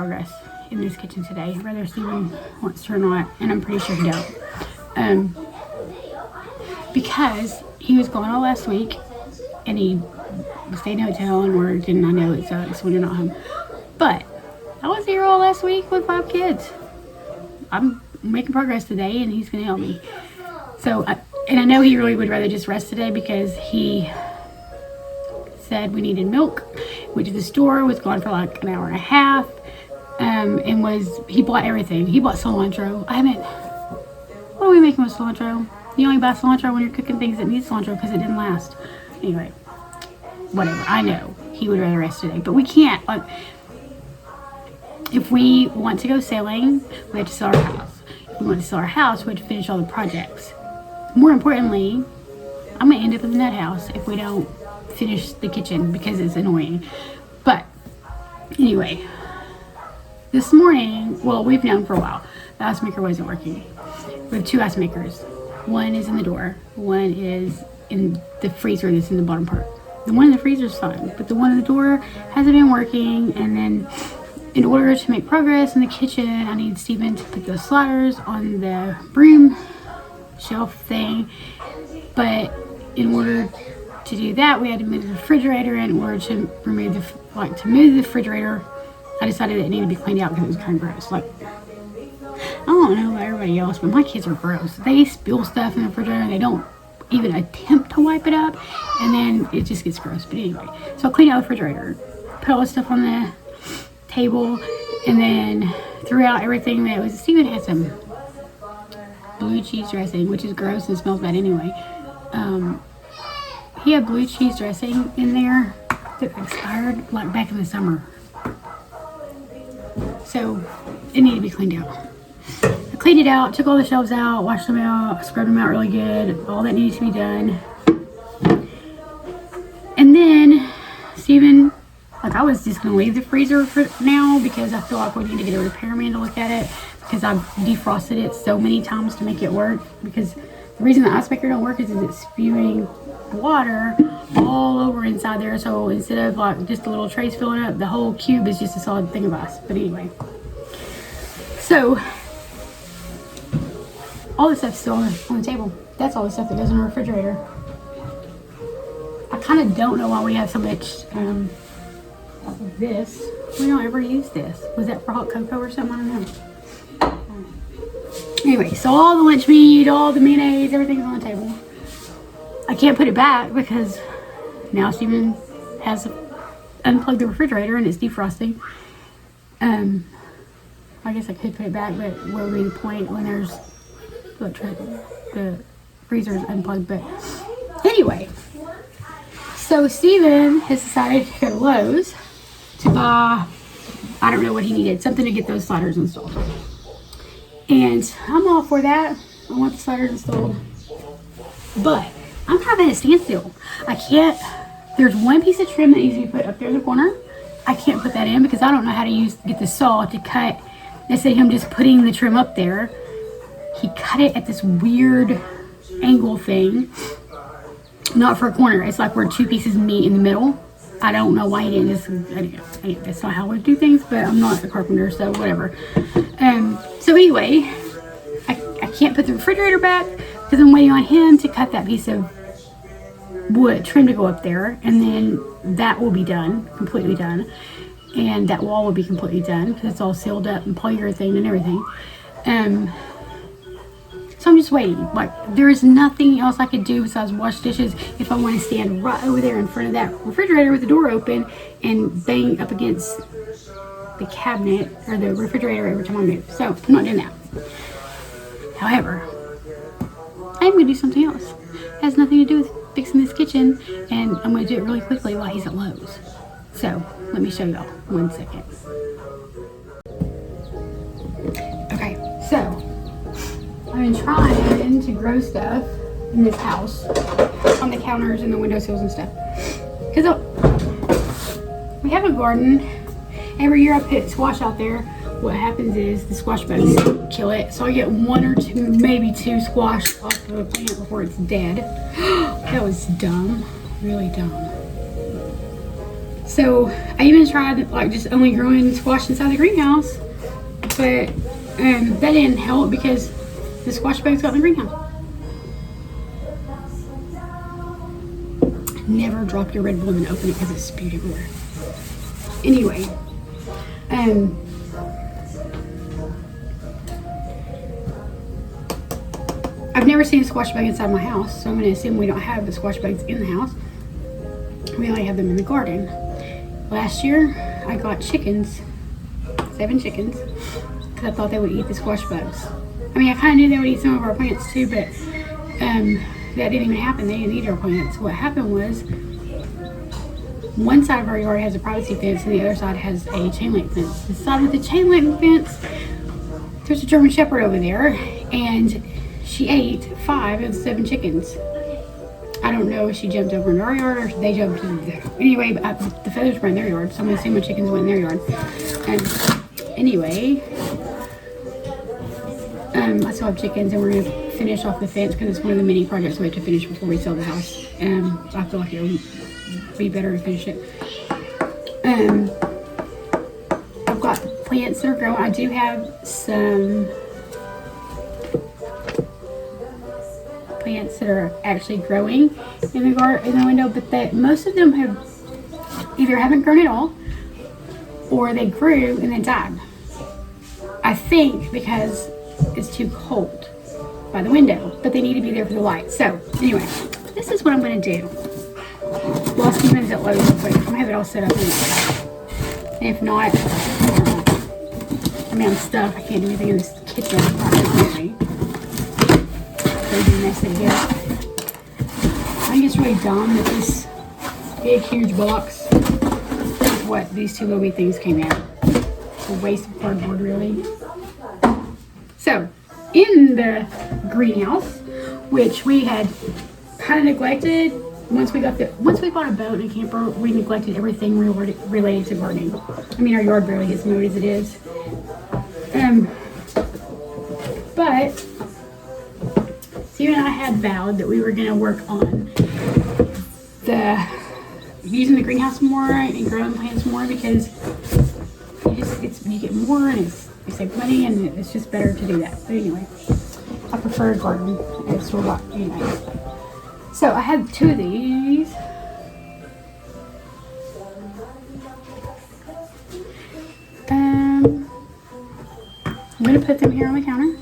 progress in this kitchen today, whether Steven wants to or not, and I'm pretty sure he don't. Because he was gone all last week, and he stayed in a hotel and worked, and I know it sucks when you're not home. But I was here all last week with 5 kids. I'm making progress today, and he's gonna help me. So, and I know he really would rather just rest today because he said we needed milk. Went to the store, was gone for like an hour and a half, and he bought everything. He bought cilantro. What are we making with cilantro? You only buy cilantro when you're cooking things that need cilantro because it didn't last. Anyway, whatever. I know he would rather rest today, but we can't. If we want to go sailing, we have to sell our house. If we want to sell our house, we have to finish all the projects. More importantly, I'm going to end up in the nut house if we don't finish the kitchen because it's annoying. But anyway, this morning, well, we've known for a while, the ice maker wasn't working. We have 2 ice makers. One is in the door, one is in the freezer that's in the bottom part. The one in the freezer is fine, but the one in the door hasn't been working. And then in order to make progress in the kitchen, I need Steven to put those sliders on the broom shelf thing. But in order to do that, we had to move the refrigerator. In order to move the refrigerator, I decided it needed to be cleaned out because it was kind of gross. Like, I don't know about everybody else, but my kids are gross. They spill stuff in the refrigerator and they don't even attempt to wipe it up, and then it just gets gross. But anyway, so I cleaned out the refrigerator, put all the stuff on the table, and then threw out everything that was. Steven had some blue cheese dressing, which is gross and smells bad anyway. He had blue cheese dressing in there that expired like back in the summer, so it needed to be cleaned out. I cleaned it out, took all the shelves out, washed them out, scrubbed them out really good. All that needed to be done. And then Steven, I was just going to leave the freezer for now because I feel like we need to get a repairman to look at it because I've defrosted it so many times to make it work. Because the reason the ice maker don't work is it's spewing water all over inside there. So instead of just the little trays filling up, the whole cube is just a solid thing of ice. But anyway, so all this stuff's still on the table. That's all the stuff that goes in the refrigerator. I kind of don't know why we have so much of this. We don't ever use this. Was that for hot cocoa or something? I don't know. Anyway, so all the lunch meat, all the mayonnaise, everything's on the table. I can't put it back because now Steven has unplugged the refrigerator and it's defrosting. I guess I could put it back, but where would be the point when there's the freezer is unplugged? But anyway, so Steven has decided to go to Lowe's to buy, I don't know what he needed, something to get those sliders installed. And I'm all for that. I want the sliders installed. But I'm having a standstill. I can't, there's one piece of trim that needs to be put up there in the corner. I can't put that in because I don't know how to get the saw to cut. Instead of him just putting the trim up there, he cut it at this weird angle thing. Not for a corner. It's like where 2 pieces meet in the middle. I don't know why he didn't just, that's not how we do things, but I'm not a carpenter, so whatever. So anyway, I can't put the refrigerator back because I'm waiting on him to cut that piece of wood trim to go up there, and then that will be done, completely done. And that wall will be completely done because it's all sealed up and polyurethane and everything. So I'm just waiting. There is nothing else I could do besides wash dishes if I want to stand right over there in front of that refrigerator with the door open and bang up against the cabinet or the refrigerator every time I move. So I'm not doing that. However, I am going to do something else. It has nothing to do with fixing this kitchen, and I'm going to do it really quickly while he's at Lowe's. So let me show y'all 1 second. Okay, so I've been trying to grow stuff in this house on the counters and the windowsills and stuff. Because we have a garden. Every year I put squash out there. What happens is the squash bugs kill it. So I get 1 or 2, maybe 2 squash off of a plant before it's dead. That was dumb. Really dumb. So I even tried like just only growing squash inside the greenhouse, but that didn't help because the squash bugs got in the greenhouse. Never drop your Red Bull and open it because it's spewed everywhere. Anyway, I've never seen a squash bug inside my house, so I'm going to assume we don't have the squash bugs in the house. We only have them in the garden. Last year, I got chickens, 7 chickens, because I thought they would eat the squash bugs. I mean, I kind of knew they would eat some of our plants too, but that didn't even happen. They didn't eat our plants. What happened was, one side of our yard has a privacy fence and the other side has a chain link fence. The side with the chain link fence, there's a German Shepherd over there, and she ate 5 of the 7 chickens. I don't know if she jumped over in our yard or they jumped in there. Anyway, the feathers were in their yard, so I'm assuming my chickens went in their yard. And anyway, I still have chickens, and we're going to finish off the fence because it's one of the many projects we have to finish before we sell the house. I feel like it would be better to finish it. I've got plants that are growing. I do have some plants that are actually growing in the garden, in the window, but most of them have either haven't grown at all or they grew and then died. I think because it's too cold by the window, but they need to be there for the light. So anyway, this is what I'm going to do. While Steven's at Lowe's real quick, I'm going to have it all set up and if not, I mean, I'm stuck. I can't do anything in this kitchen. Crazy mess it is. I think it's really dumb that this big, huge box is what these 2 little wee things came out. It's a waste of cardboard, really. So, in the greenhouse, which we had kind of neglected, once we bought a boat and a camper, we neglected everything related to gardening. I mean, our yard barely gets mowed as it is. But Steve and I had vowed that we were going to work on using the greenhouse more and growing plants more because you get more and you save money and it's just better to do that. But anyway, I prefer a garden and store-bought anyway. So I had 2 of these. I'm going to put them here on the counter.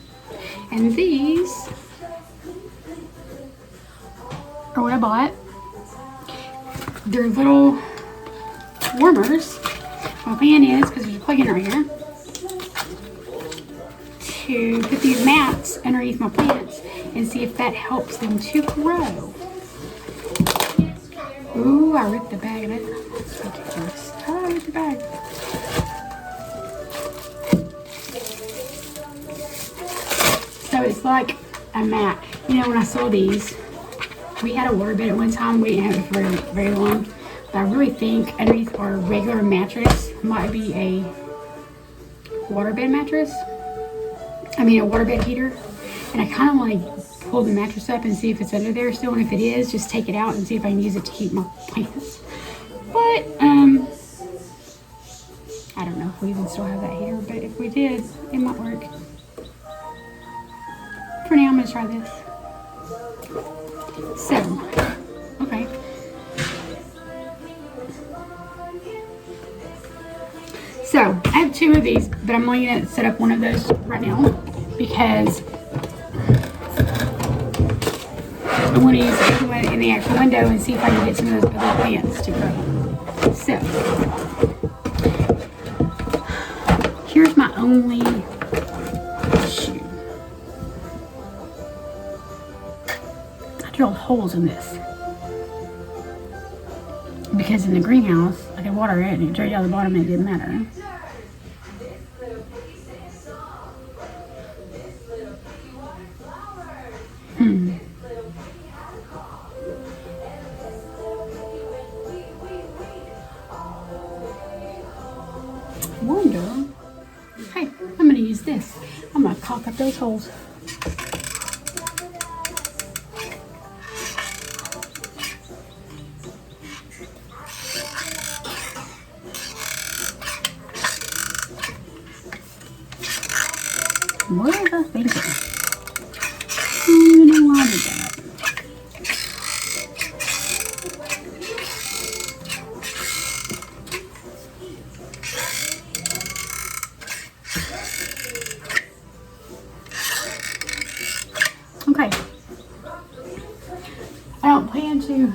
And these are what I bought. They're little warmers. My plan is, because there's a plug-in right here, to put these mats underneath my plants and see if that helps them to grow. Ooh, I ripped the bag of it. That's ridiculous. Oh, I ripped the bag. So it's like a mat. You know, when I saw these, we had a waterbed at one time. We didn't have it for very, very long. But I really think underneath our regular mattress might be a waterbed mattress. I mean, a waterbed heater. And I kind of want to pull the mattress up and see if it's under there still. And if it is, just take it out and see if I can use it to heat my plants. But, I don't know if we even still have that heater. But if we did, it might work. For now, I'm going to try this. So, okay. So, I have 2 of these, but I'm only going to set up one of those right now because I want to use the one in the actual window and see if I can get some of those other plants to grow. So, here's my only issue. I drilled holes in this because in the greenhouse I could water it and it drained out the bottom and it didn't matter. Wonder. Hey, I'm going to use this. I'm going to caulk up those holes. What was I thinking? I don't even know why I did that. Okay. I don't plan to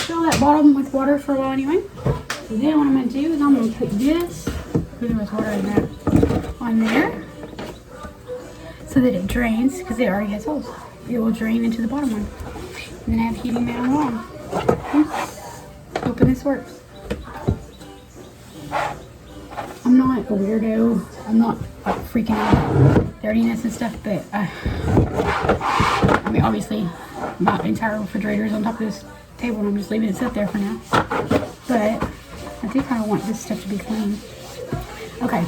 fill that bottom with water for a while anyway. So then what I'm going to do is I'm going to put this, there was water in there, on there so that it drains, because it already has holes. It will drain into the bottom one. And then I have heating down along. Hoping this works. I'm not a weirdo. I'm not like freaking out dirtiness and stuff, but I mean, obviously my entire refrigerator is on top of this table and I'm just leaving it sit there for now. But I do kind of want this stuff to be clean. Okay,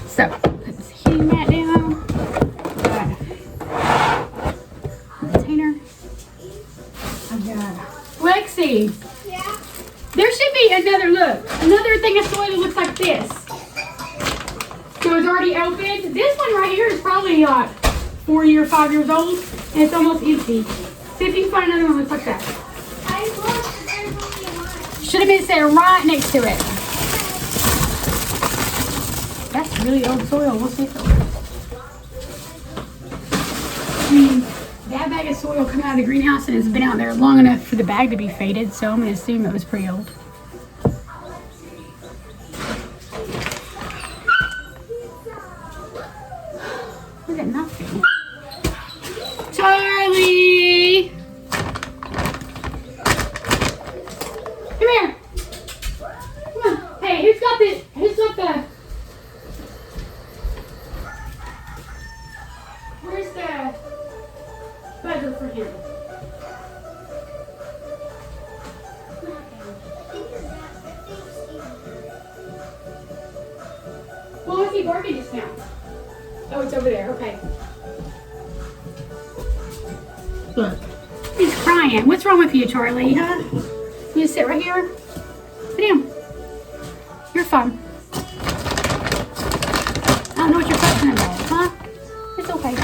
so put this heating mat down. Got a container. I've got Lexi. Yeah. There should be another thing of soil that looks like this. So it's already opened. This one right here is probably like 4 or 5 years old, and it's almost empty. See if you can find another one that looks like that. I looked, there's only one. Should have been sitting right next to it. That's really old soil. We'll see if it works. I mean, that bag of soil came out of the greenhouse and it's been out there long enough for the bag to be faded, so I'm going to assume it was pretty old. Look at nothing. Charlie! Come here. Come on. Hey, who's got the... Where's the buzzer for him? Well, what's he barking just now? Oh, it's over there. Okay. Look. He's crying. What's wrong with you, Charlie? Huh? You sit right here? Sit down. You're fine. I don't know what you're fussing about, huh? It's okay.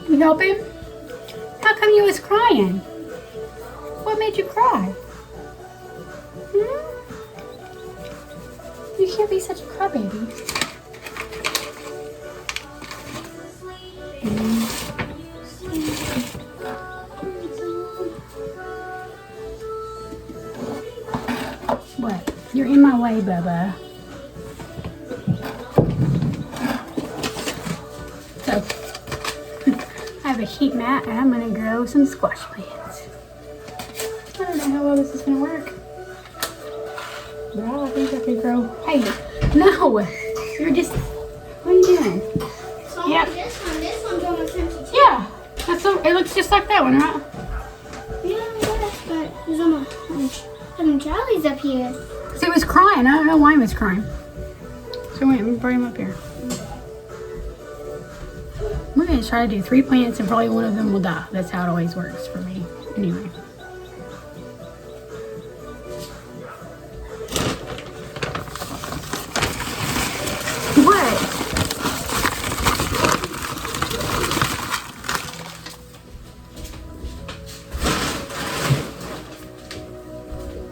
You help him? How come you was crying? What made you cry? Hmm? You can't be such a crybaby. What? You're in my way, Bubba. So, I have a heat mat and I'm going to grow some squash plants. I don't know how well this is going to work. Well, I think I could grow. Hey, no! You're just. What are you doing? So Yep. this one's almost empty too. Yeah! That's so, it looks just like that one, right? Yeah, but there's almost some Charlie's up here. So he was crying. I don't know why he was crying. So wait, let me bring him up here. We're going to try to do 3 plants and probably one of them will die. That's how it always works for me. Anyway. What?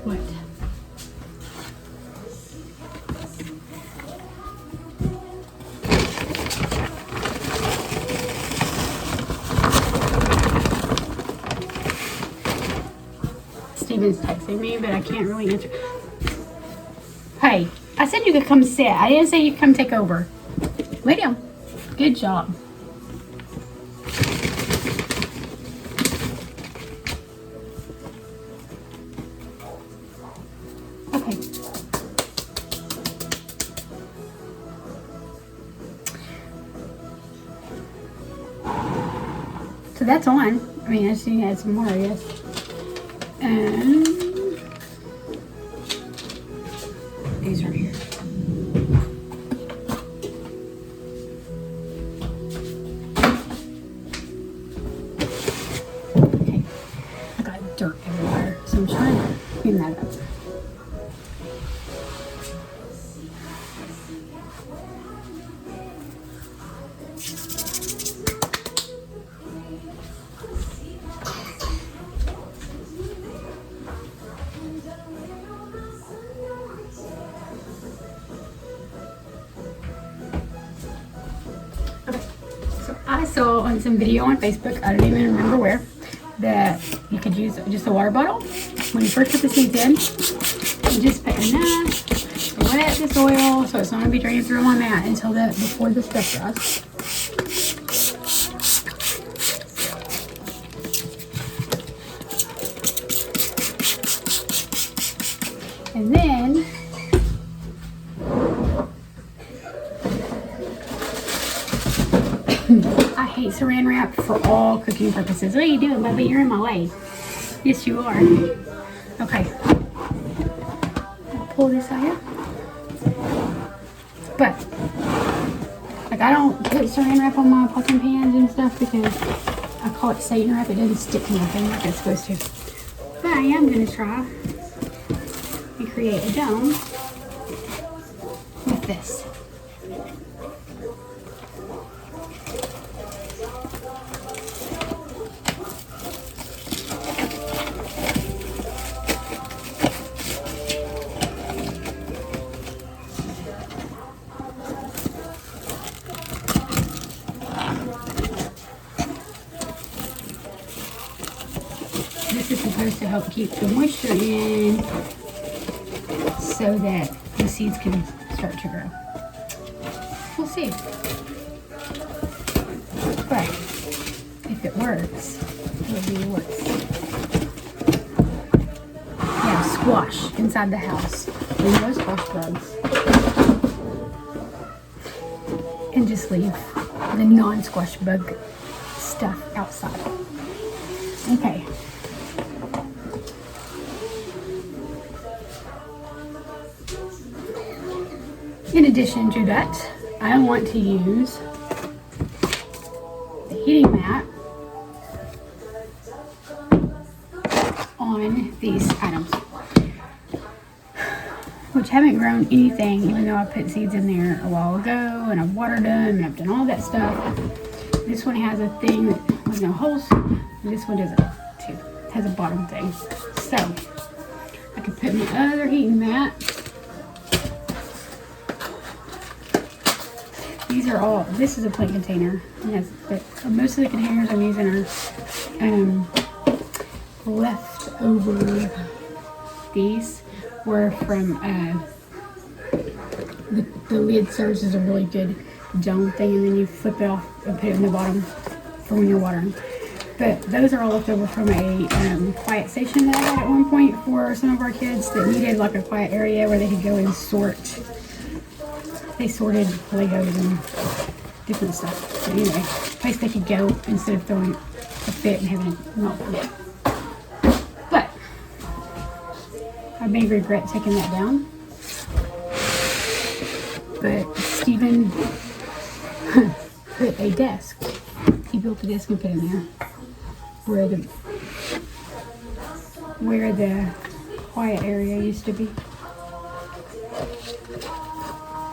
What? Steven's texting me, but I can't really answer. Hey, I said you could come sit. I didn't say you could come take over. Lay down. Good job. Okay. So that's on. I mean, I just need to add some more, I guess. And these are here. Okay, I got dirt everywhere, so I'm trying to clean that up. I saw on some video on Facebook, I don't even remember where, that you could use just a water bottle. When you first put the seeds in, you just put enough to wet the soil so it's not going to be draining through my mat until before the stuff dries. And then I hate saran wrap for all cooking purposes. What are you doing, Bubba? You're in my way. Yes, you are. Okay. I'll pull this out here. But, like, I don't put saran wrap on my pots and pans and stuff because I call it Satan wrap. It doesn't stick to nothing like it's supposed to. But I am going to try and create a dome with this. This is supposed to help keep the moisture in so that the seeds can start to grow. We'll see. But if it works, it'll be worse. Yeah, squash inside the house. Leave those squash bugs. And just leave the non-squash bug stuff outside. Okay. In addition to that, I want to use the heating mat on these items, which haven't grown anything, even though I put seeds in there a while ago and I've watered them and I've done all that stuff. This one has a thing with no holes, and this one doesn't too. It has a bottom thing. So I can put my other heating mat. These are all, this is a plant container. Yes, but most of the containers I'm using are leftover. These were from, the lid serves as a really good dome thing, and then you flip it off and put it in the bottom for when you're watering. But those are all left over from a quiet station that I had at one point for some of our kids that needed like a quiet area where they could go and sort. They sorted Legos and different stuff. So anyway, a place they could go instead of throwing a fit and having a meltdown. But I may regret taking that down. But Stephen put a desk. He built a desk and put it in there where the quiet area used to be.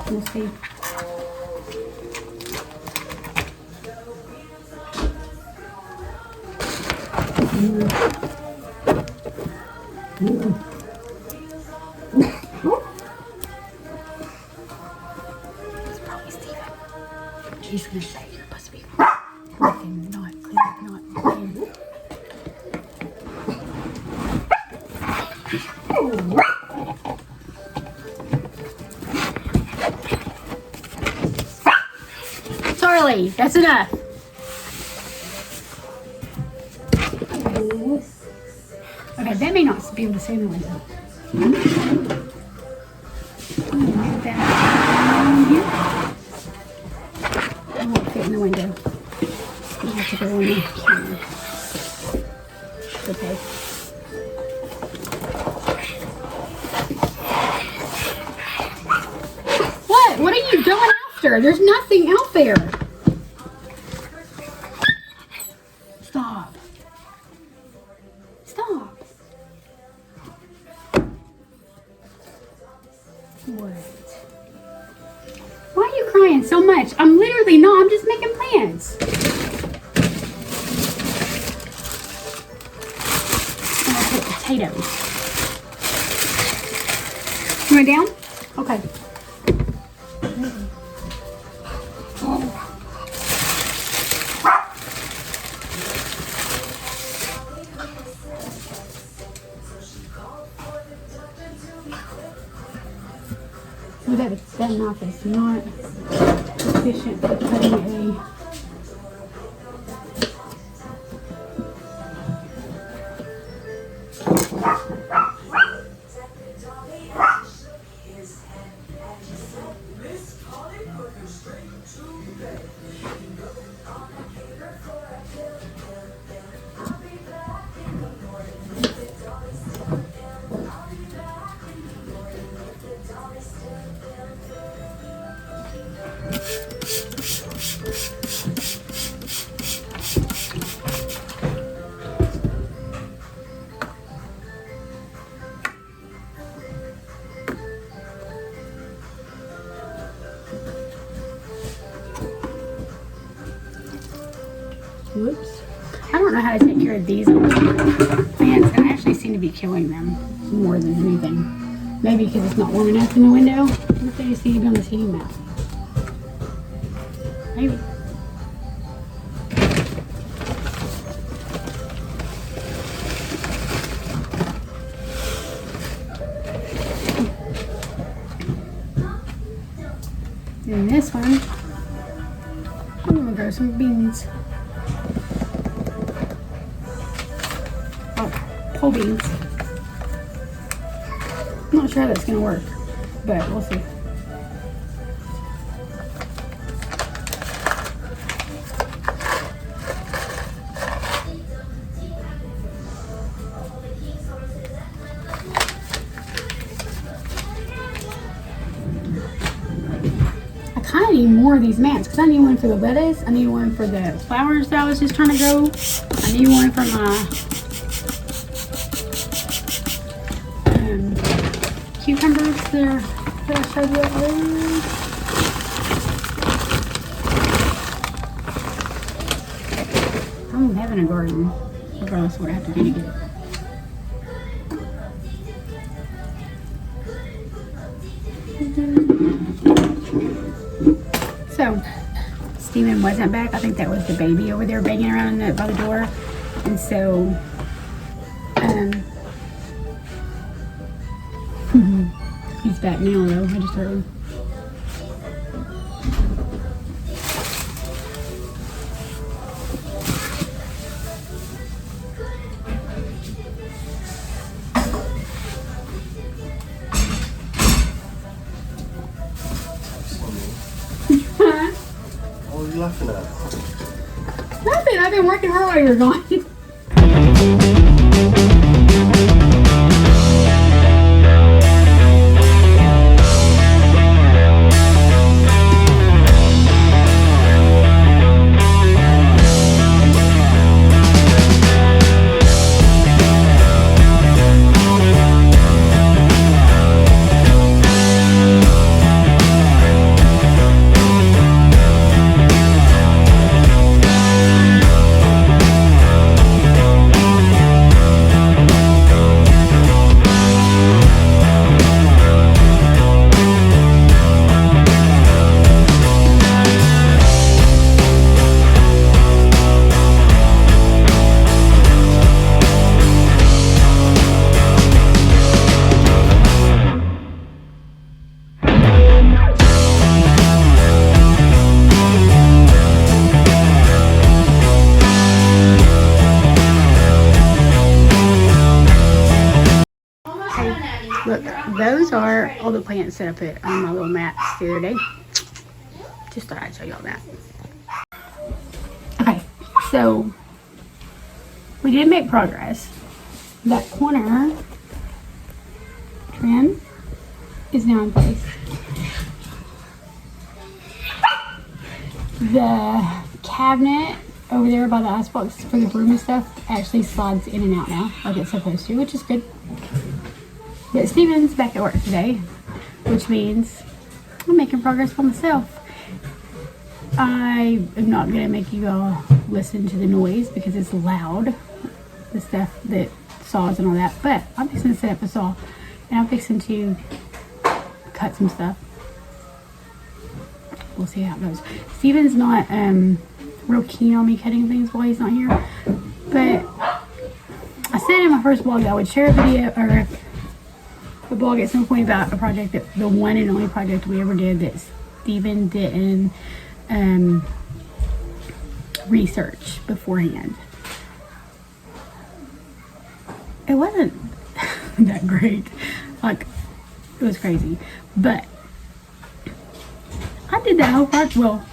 We'll see. It's probably Steven. He's gonna say you're supposed to be looking, not clean, not clean. Charlie, that's enough. Okay, that may not be able to see in the window. Move that down here. It won't fit in the window. You have to go on the camera. Okay. What? What are you going after? There's nothing out there. Stop. Stop. What? Why are you crying so much? I'm literally not. I'm just making plans. I'm gonna put potatoes. You went down? Okay. That knife is not efficient for cutting a whoops. I don't know how to take care of these plants, and I actually seem to be killing them more than anything. Maybe because it's not warm enough in the window. What if they just need to be on the heating mat? Maybe. And this one, I'm gonna grow some beans. Oh, pole beans. I'm not sure how that's gonna work, but we'll see. I kind of need more of these mats because I need one for the lettuce. I need one for the flowers that I was just trying to grow. I need one for my cucumbers there that I showed you earlier. I'm having a garden, regardless of what I have to do to get it. So, Steven wasn't back. I think that was the baby over there banging around by the door. And so, he's back now though. I just heard him. What are you laughing at? Nothing. I've been working hard while you're gone. Look, those are all the plants that I put on my little mats the other day. Just thought I'd show y'all that. Okay, So we did make progress. That corner trim is now in place. The cabinet over there by the icebox for the broom and stuff actually slides in and out now like it's supposed to, which is good. But Steven's back at work today, which means I'm making progress for myself. I am not going to make you all listen to the noise because it's loud, the stuff that saws and all that, but I'm fixing to set up a saw and I'm fixing to cut some stuff. We'll see how it goes. Steven's not real keen on me cutting things while he's not here, but I said in my first vlog that I would share a video or a blog at some point about a project, that the one and only project we ever did that Steven didn't research beforehand. It wasn't that great, like it was crazy, but I did that whole project. Well,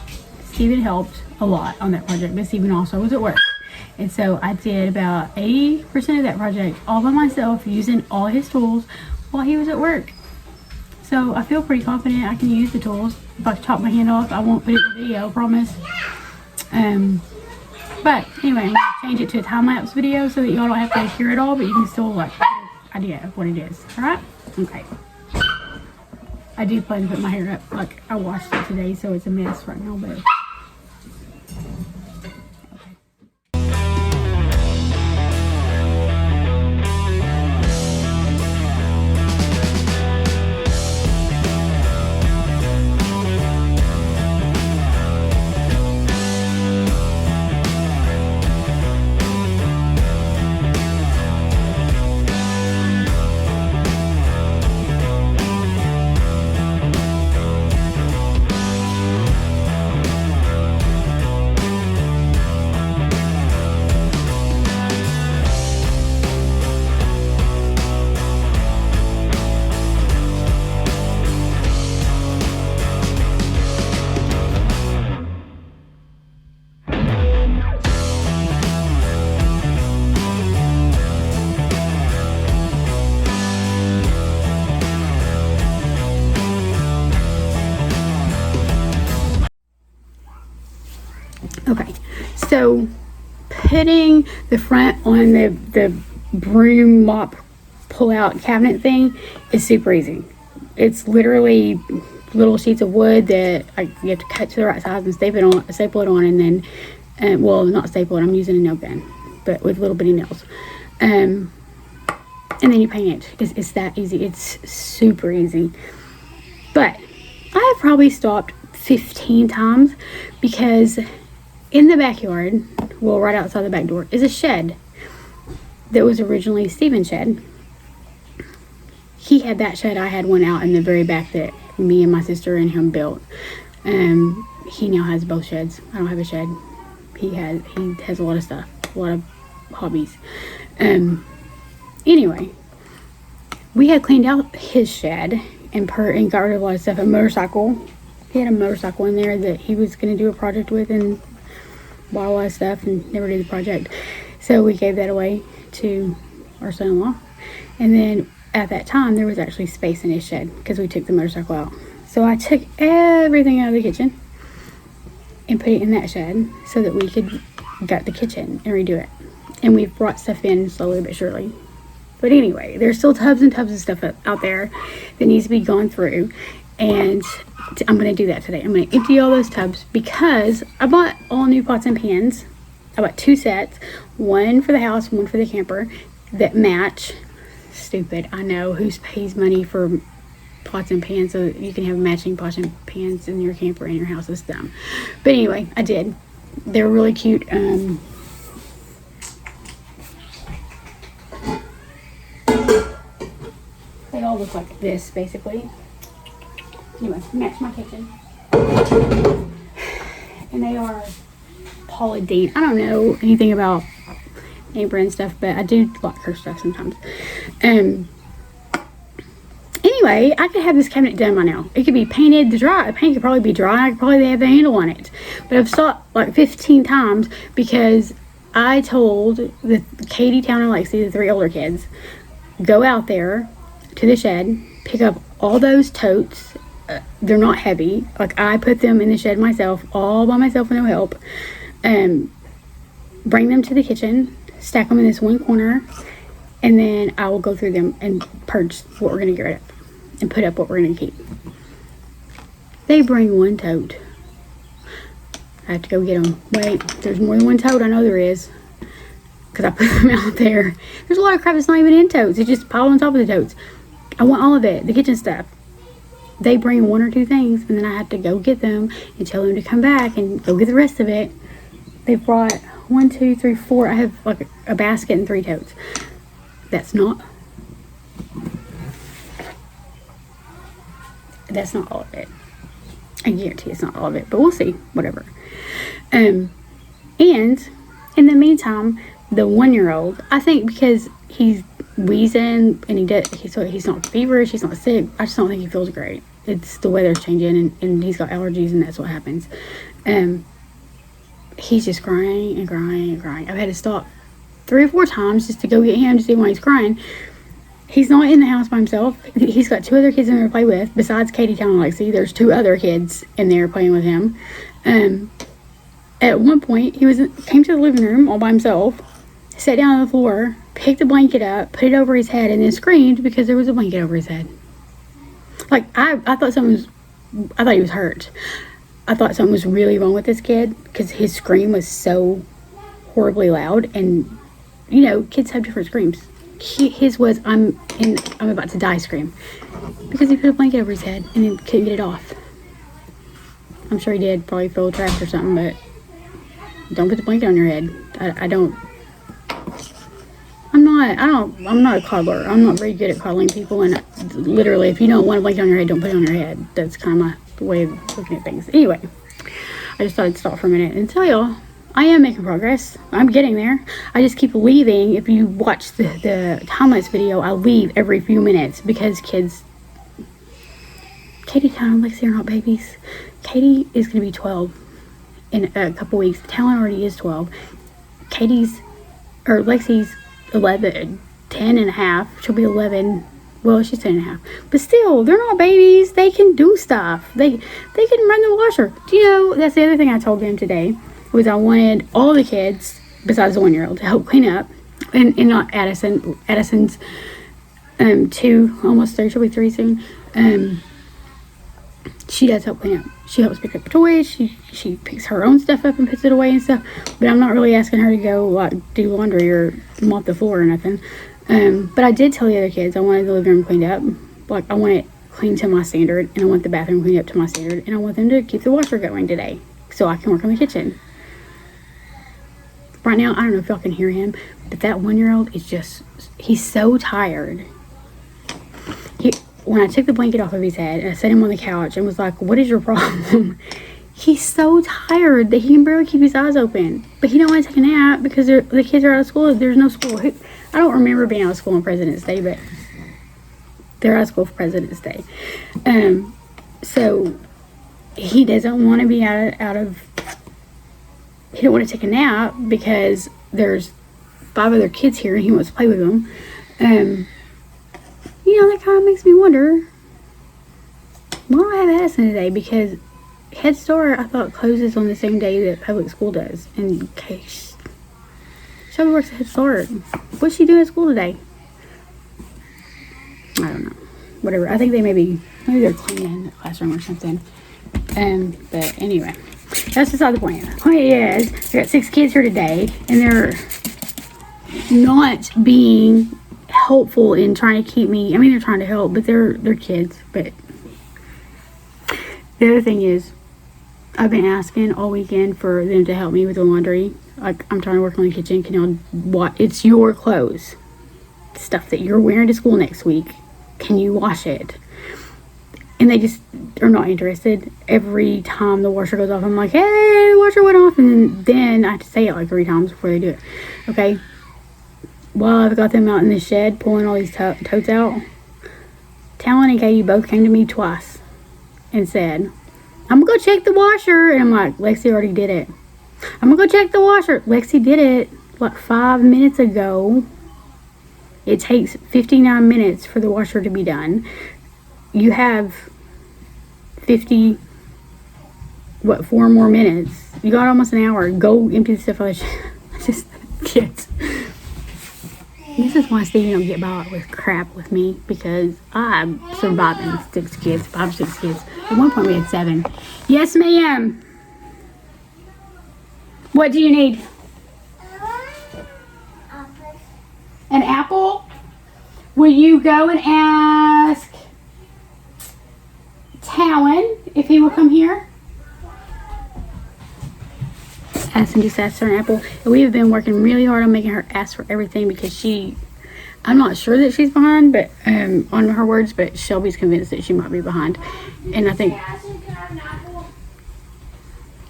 Steven helped a lot on that project, but Steven also was at work, and so I did about 80% of that project all by myself using all his tools while he was at work. So I feel pretty confident I can use the tools. If I chop my hand off, I won't put it in the video, I promise. But anyway, I'm gonna change it to a time-lapse video so that y'all don't have to hear it all, but you can still like get an idea of what it is. Alright? Okay. I do plan to put my hair up. Like, I washed it today, so it's a mess right now, but okay, so putting the front on the broom mop pull-out cabinet thing is super easy. It's literally little sheets of wood that you have to cut to the right size and staple it on, and then, well, not staple it, I'm using a nail gun, but with little bitty nails. And then you paint it. It's that easy. It's super easy. But I have probably stopped 15 times because in the backyard, well, right outside the back door, is a shed that was originally Steven's shed. He had that shed. I had one out in the very back that me and my sister and him built. He now has both sheds. I don't have a shed. He has a lot of stuff, a lot of hobbies. Anyway, we had cleaned out his shed and got rid of a lot of stuff. A motorcycle. He had a motorcycle in there that he was going to do a project with and bought a lot of stuff and never did the project. So we gave that away to our son-in-law. And then at that time, there was actually space in his shed because we took the motorcycle out. So I took everything out of the kitchen and put it in that shed so that we could gut the kitchen and redo it. And we've brought stuff in slowly but surely. But anyway, there's still tubs and tubs of stuff out there that needs to be gone through. And I'm going to do that today. I'm going to empty all those tubs because I bought all new pots and pans. I bought 2 sets, one for the house, one for the camper, that match. Stupid, I know. Who pays money for pots and pans so that you can have matching pots and pans in your camper and your house? Is dumb. But anyway, I did. They're really cute. They all look like this, basically. Anyway, match my kitchen. And they are Paula Deen. I don't know anything about Amber and stuff, but I do like her stuff sometimes. Anyway, anyway, I could have this cabinet done by now. It could be painted to dry. The paint could probably be dry. I could probably have the handle on it. But I've stopped like 15 times because I told the Katie, Town, and Lexi, the 3 older kids, go out there to the shed, pick up all those totes. They're not heavy. Like, I put them in the shed myself, all by myself with no help. Bring them to the kitchen, stack them in this one corner, and then I will go through them and purge what we're going to get rid of and put up what we're going to keep. They bring one tote. I have to go get them. Wait, there's more than one tote. I know there is, because I put them out there. There's a lot of crap that's not even in totes. It's just piled on top of the totes. I want all of it, the kitchen stuff. They bring 1 or 2 things, and then I have to go get them and tell them to come back and go get the rest of it. They brought 1, 2, 3, 4. I have like a basket and 3 totes. That's not all of it. I guarantee it's not all of it, but we'll see. Whatever. And in the meantime, the 1-year-old, I think because he's wheezing and he's not feverish, he's not sick. I just don't think he feels great. It's the weather's changing and he's got allergies, and that's what happens. He's just crying and crying and crying. I've had to stop 3 or 4 times just to go get him to see why he's crying. He's not in the house by himself. He's got 2 other kids in there to play with. Besides Katie, Town, and Lexi, there's 2 other kids in there playing with him. At one point, came to the living room all by himself, sat down on the floor, picked the blanket up, put it over his head, and then screamed because there was a blanket over his head. Like, I thought he was hurt. I thought something was really wrong with this kid because his scream was so horribly loud. And, you know, kids have different screams. His was, I'm about to die scream. Because he put a blanket over his head and then couldn't get it off. I'm sure he did, probably filled trash or something, but don't put the blanket on your head. I'm not a coddler. I'm not very good at coddling people, and literally, if you don't want a blanket on your head, don't put it on your head. That's kind of my way of looking at things. Anyway, I just thought I'd stop for a minute and tell y'all, I am making progress. I'm getting there. I just keep leaving. If you watch the time-lapse video, I leave every few minutes because kids, Katie, Town, and Lexi are not babies. Katie is going to be 12 in a couple weeks. Talon already is 12. Lexi's 11, 10 and a half. She'll be 11. Well, she's 10 and a half. But still, they're not babies. They can do stuff. They can run the washer. Do you know, that's the other thing I told them today, was I wanted all the kids, besides the 1-year-old, to help clean up. And not Addison. Addison's 2, almost 3. She'll be 3 soon. She does help clean up. She helps pick up the toys. She picks her own stuff up and puts it away and stuff. But I'm not really asking her to go like do laundry or mop the floor or nothing. But I did tell the other kids I wanted the living room cleaned up. Like, I want it cleaned to my standard, and I want the bathroom cleaned up to my standard, and I want them to keep the washer going today so I can work on the kitchen. Right now, I don't know if y'all can hear him, but that 1-year-old is just, he's so tired. When I took the blanket off of his head and I set him on the couch and was like, what is your problem? He's so tired that he can barely keep his eyes open. But he don't want to take a nap because the kids are out of school. There's no school. I don't remember being out of school on President's Day, but they're out of school for President's Day. So he doesn't want to be out of, he don't want to take a nap because there's 5 other kids here and he wants to play with them. You know, that kind of makes me wonder, why do I have Addison today? Because Head Start, I thought, closes on the same day that public school does. In case Shelby works at Head Start. What's she doing at school today? I don't know. Whatever. I think maybe they're cleaning the classroom or something. But anyway, that's beside the point. The point is, I got 6 kids here today, and they're not being helpful in trying to keep me. I mean, they're trying to help, but they're kids. But the other thing is, I've been asking all weekend for them to help me with the laundry. Like, I'm trying to work on the kitchen. Can y'all it's your clothes, stuff that you're wearing to school next week. Can you wash it? And they just are not interested. Every time the washer goes off, I'm like, hey, the washer went off, and then I have to say it like 3 times before they do it. Okay. While I've got them out in the shed pulling all these totes out, Talon and Katie both came to me twice and said, I'm gonna go check the washer. And I'm like, Lexi already did it. I'm gonna go check the washer. Lexi did it like 5 minutes ago. It takes 59 minutes for the washer to be done. You have 4 more minutes. You got almost an hour. Go empty the stuff out of the just kids. This is why Stevie don't get by with crap with me, because I'm surviving 6 kids, 5 or 6 kids. At one point we had 7. Yes, ma'am. What do you need? An apple? Will you go and ask Talon if he will come here? Addison just asked for an apple. And we have been working really hard on making her ask for everything, because I'm not sure that she's behind, but on her words, but Shelby's convinced that she might be behind. And I think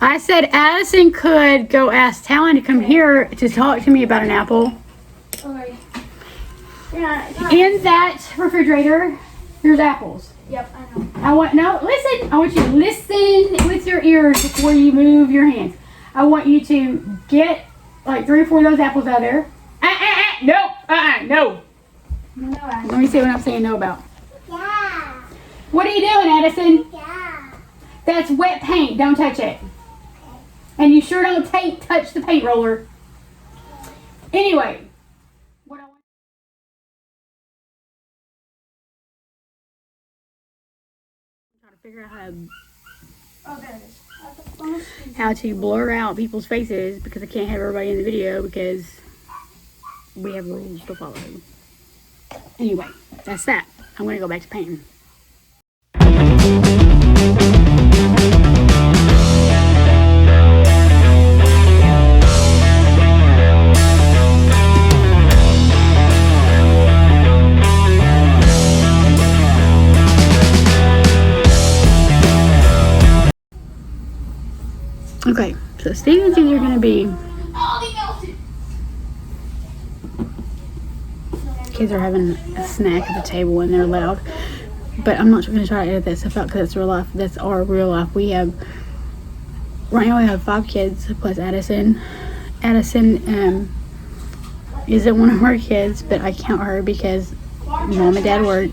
I said Addison could go ask Talon to come here to talk to me about an apple. Okay. Yeah. In that refrigerator, there's apples. Yep, I know. I want you to listen with your ears before you move your hands. I want you to get like 3 or 4 of those apples out of there. No. No, Let me see what I'm saying no about. Yeah. What are you doing, Addison? Yeah. That's wet paint. Don't touch it. And you sure don't touch the paint roller. Anyway. What I want I'm trying to figure out Oh, there it is. how to blur out people's faces, because I can't have everybody in the video because we have rules to follow. Anyway, that's that. I'm going to go back to painting. Okay, so Steven's either going to be... Kids are having a snack at the table and they're loud. But I'm not going to try to edit that stuff out, because that's real life. That's our real life. Right now we have 5 kids plus Addison. Addison isn't one of our kids, but I count her because Mom and Dad work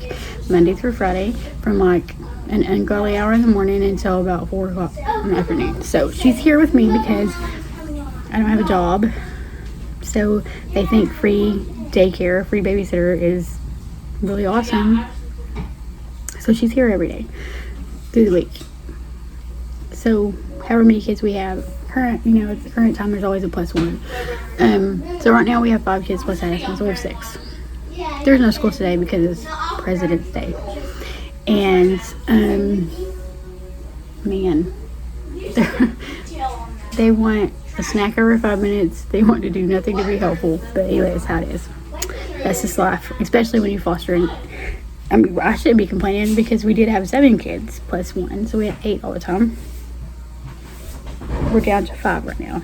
Monday through Friday from like an ungodly hour in the morning until about 4 o'clock in the afternoon. So she's here with me because I don't have a job. So they think free daycare, free babysitter is really awesome. So she's here every day through the week. So however many kids we have, at the current time there's always a +1. So right now we have 5 kids plus Addison, so we have 6. There's no school today because it's President's Day. And man, they want a snack every 5 minutes. They want to do nothing to be helpful, but anyway, that's how it is. That's just life, especially when you're fostering. I mean, I shouldn't be complaining because we did have 7 kids plus 1, so we had 8 all the time. We're down to 5 right now,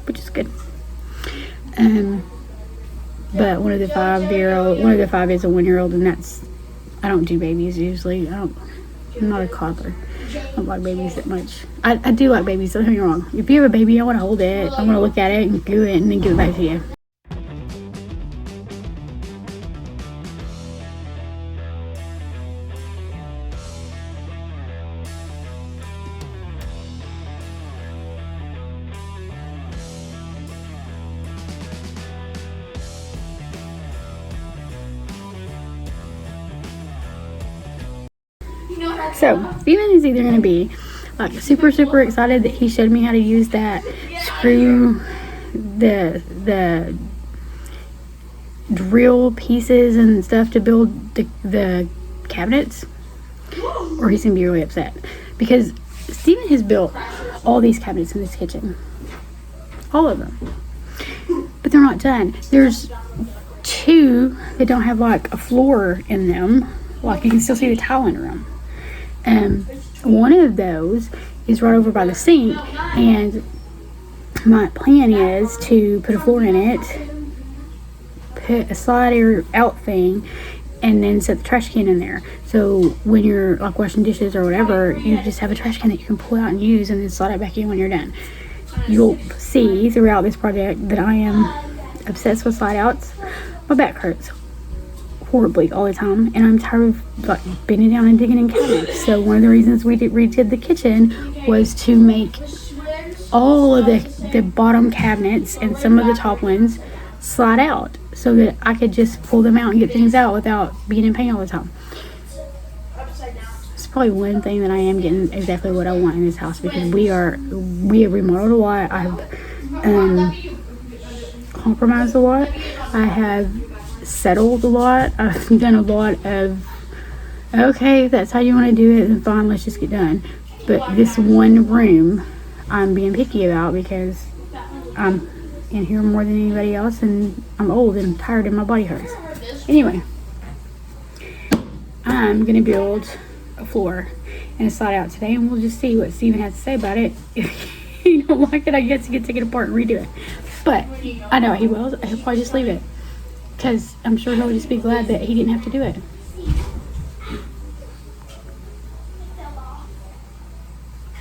which is good. But one of the 5 is a 1-year-old, and I don't do babies usually. I'm not a toddler. I don't like babies that much. I do like babies, don't get me wrong. If you have a baby, I want to hold it. I want to look at it and do it and then give it back to you. So Steven is either going to be like super excited that he showed me how to use that screw the drill pieces and stuff to build the cabinets, or he's going to be really upset because Steven has built all these cabinets in this kitchen, all of them, but they're not done. There's 2 that don't have like a floor in them, like you can still see the tile under them. One of those is right over by the sink, and my plan is to put a floor in it, put a slider out thing, and then set the trash can in there. So when you're like washing dishes or whatever, you just have a trash can that you can pull out and use, and then slide it back in when you're done. You'll see throughout this project that I am obsessed with slide outs. My back hurts horribly all the time, and I'm tired of like bending down and digging in cabinets. So one of the reasons we redid the kitchen was to make all of the bottom cabinets and some of the top ones slide out, so that I could just pull them out and get things out without being in pain all the time. It's probably one thing that I am getting exactly what I want in this house, because we have remodeled a lot. I've compromised a lot. I have settled a lot. I've done a lot of, okay, if that's how you want to do it, then fine, let's just get done. But this one room I'm being picky about, because I'm in here more than anybody else, and I'm old and tired and my body hurts. Anyway, I'm gonna build a floor and a slide out today, and we'll just see what Steven has to say about it. If you don't like it, I guess you can take it apart and redo it. But I know he will. He'll probably just leave it, because I'm sure he'll just be glad that he didn't have to do it.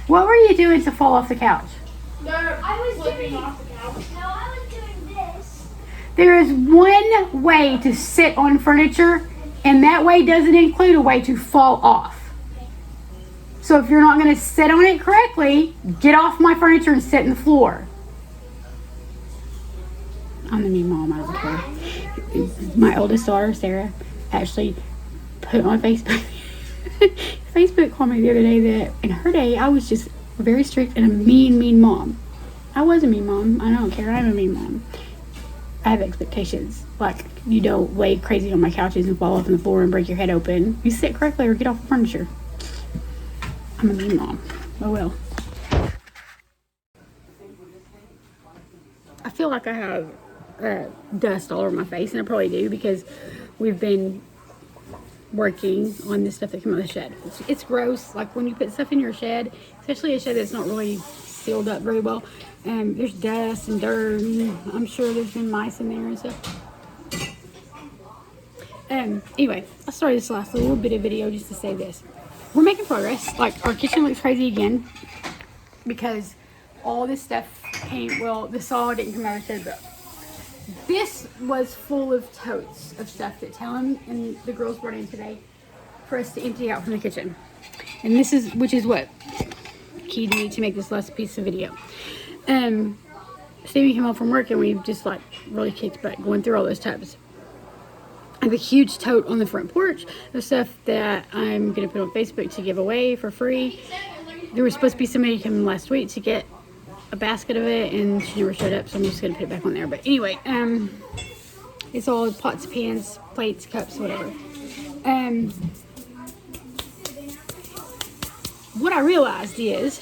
What were you doing to fall off the couch? I was flipping off the couch. No, I was doing this. There is one way to sit on furniture, and that way doesn't include a way to fall off. So if you're not going to sit on it correctly, get off my furniture and sit in the floor. I'm the mean mom, I don't care. My oldest daughter, Sarah, actually put on Facebook. Facebook called me the other day that in her day I was just very strict and a mean mom. I was a mean mom. I don't care. I'm a mean mom. I have expectations. Like, you don't lay crazy on my couches and fall off on the floor and break your head open. You sit correctly or get off the furniture. I'm a mean mom. Oh well. I feel like I have dust all over my face, and I probably do, because we've been working on this stuff that came out of the shed. It's gross. Like when you put stuff in your shed, especially a shed that's not really sealed up very well, there's dust and dirt, and I'm sure there's been mice in there and stuff. Anyway, I started this last little bit of video just to say this. We're making progress. Like, our kitchen looks crazy again, because all this stuff came, well, the saw didn't come out of the shed, but this was full of totes of stuff that Talon and the girls brought in today for us to empty out from the kitchen. And this is, which is what keyed me to make this last piece of video. Stevie came home from work, and we just like really kicked butt going through all those tubs. I have a huge tote on the front porch of stuff that I'm going to put on Facebook to give away for free. There was supposed to be somebody coming last week to get a basket of it, and she never showed up, so I'm just gonna put it back on there. But anyway, it's all pots, pans, plates, cups, whatever. What I realized is,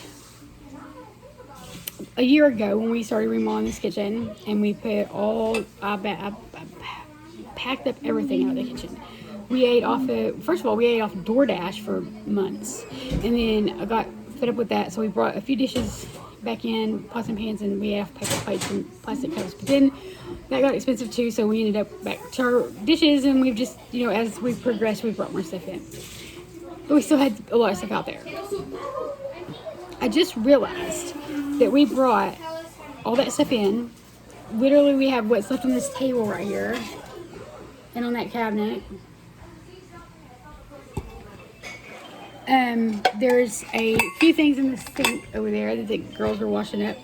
a year ago when we started remodeling this kitchen, and we put all, I packed up everything out of the kitchen. We ate off first of all, we ate off DoorDash for months, and then I got fed up with that, so we brought a few dishes back in, pots and pans, and we have paper plates and plastic cups. But then that got expensive too, so we ended up back to our dishes, and we've just, you know, as we progressed, we brought more stuff in. But we still had a lot of stuff out there. I just realized that we brought all that stuff in. Literally, we have what's left on this table right here, and on that cabinet. There's a few things in the sink over there that the girls were washing up.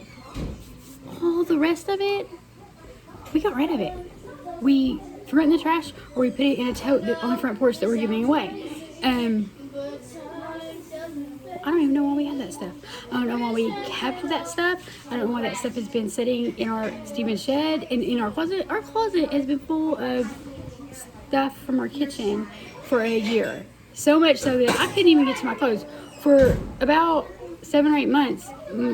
All the rest of it, we got rid of it. We threw it in the trash, or we put it in a tote on the front porch that we're giving away. I don't even know why we had that stuff. I don't know why we kept that stuff. I don't know why that stuff has been sitting in our Steven's shed and in our closet. Our closet has been full of stuff from our kitchen for a year. So much so that I couldn't even get to my clothes. For about 7 or 8 months,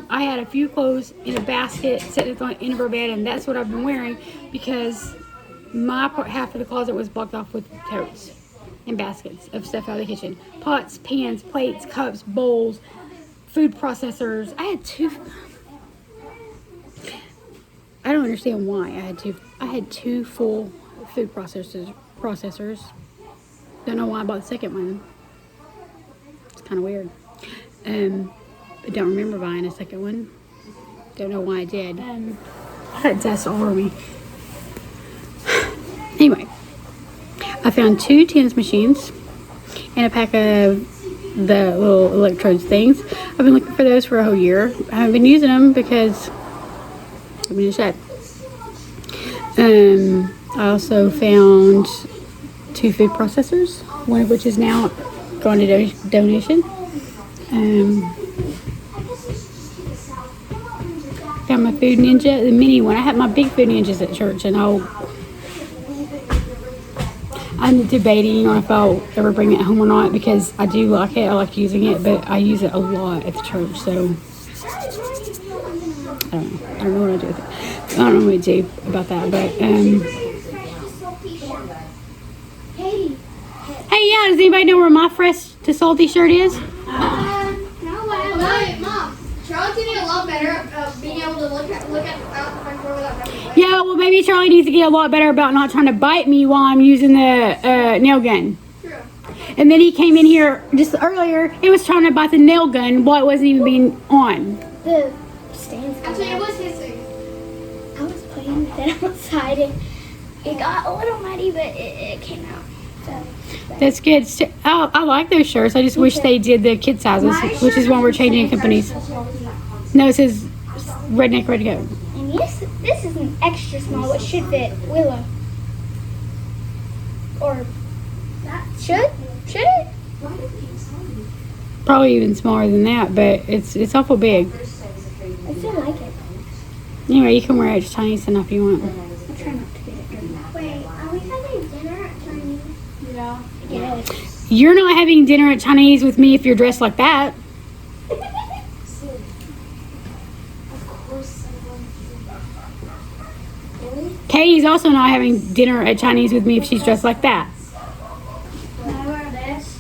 I had a few clothes in a basket sitting at the end of our bed, and that's what I've been wearing, because my half of the closet was blocked off with totes and baskets of stuff out of the kitchen. Pots, pans, plates, cups, bowls, food processors. I don't understand why I had two full food processors. Don't know why I bought the second one. It's kind of weird. I don't remember buying a second one. Don't know why I did. I had dust all over me. Anyway, I found 2 TENS machines and a pack of the little electrodes things. I've been looking for those for a whole year. I haven't been using them because I'm in the shed. I also found 2 food processors, one of which is now gone to donation. Found my Food Ninja, the mini one. I had my big Food Ninjas at church, and I'm debating on if I'll ever bring it home or not because I do like it. I like using it, but I use it a lot at the church, so I don't know. I don't know what I'll do with it. I don't know what to do about that, but hey, yeah, does anybody know where my fresh to salty shirt is? No, Mom. Charlie's getting a lot better at being able to look out the front door without having to bite. Yeah, well, maybe Charlie needs to get a lot better about not trying to bite me while I'm using the nail gun. True. And then he came in here just earlier. It was trying to bite the nail gun while it wasn't even being on. The stands. Actually, it was his thing. I was playing with it outside and it got a little muddy, but it came out. So, That's good. I like those shirts. I just wish they did the kid sizes, which is why we're changing companies. No, it says Redneck Red Goat. and this is an extra small, which should fit Willow. Or should it? Probably even smaller than that, but it's awful big. I still like it. Anyway, you can wear it Chinese enough if you want. I'll try not to get it dirty. Wait, are we having dinner at Chinese? Yeah. Yes. You're not having dinner at Chinese with me if you're dressed like that. Katie's also not having dinner at Chinese with me if she's dressed like that. Can I wear this?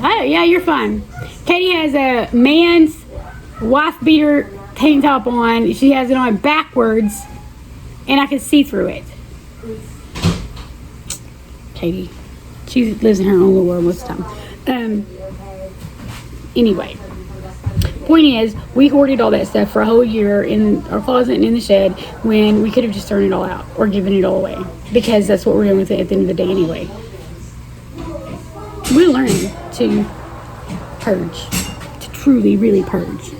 Yeah, you're fine. Katie has a man's wife beater tank top on. She has it on backwards, and I can see through it. Katie, she lives in her own little world most of the time. Anyway, point is, we hoarded all that stuff for a whole year in our closet and in the shed when we could have just thrown it all out or given it all away because that's what we're doing with it at the end of the day anyway. We're learning to purge, to truly, really purge.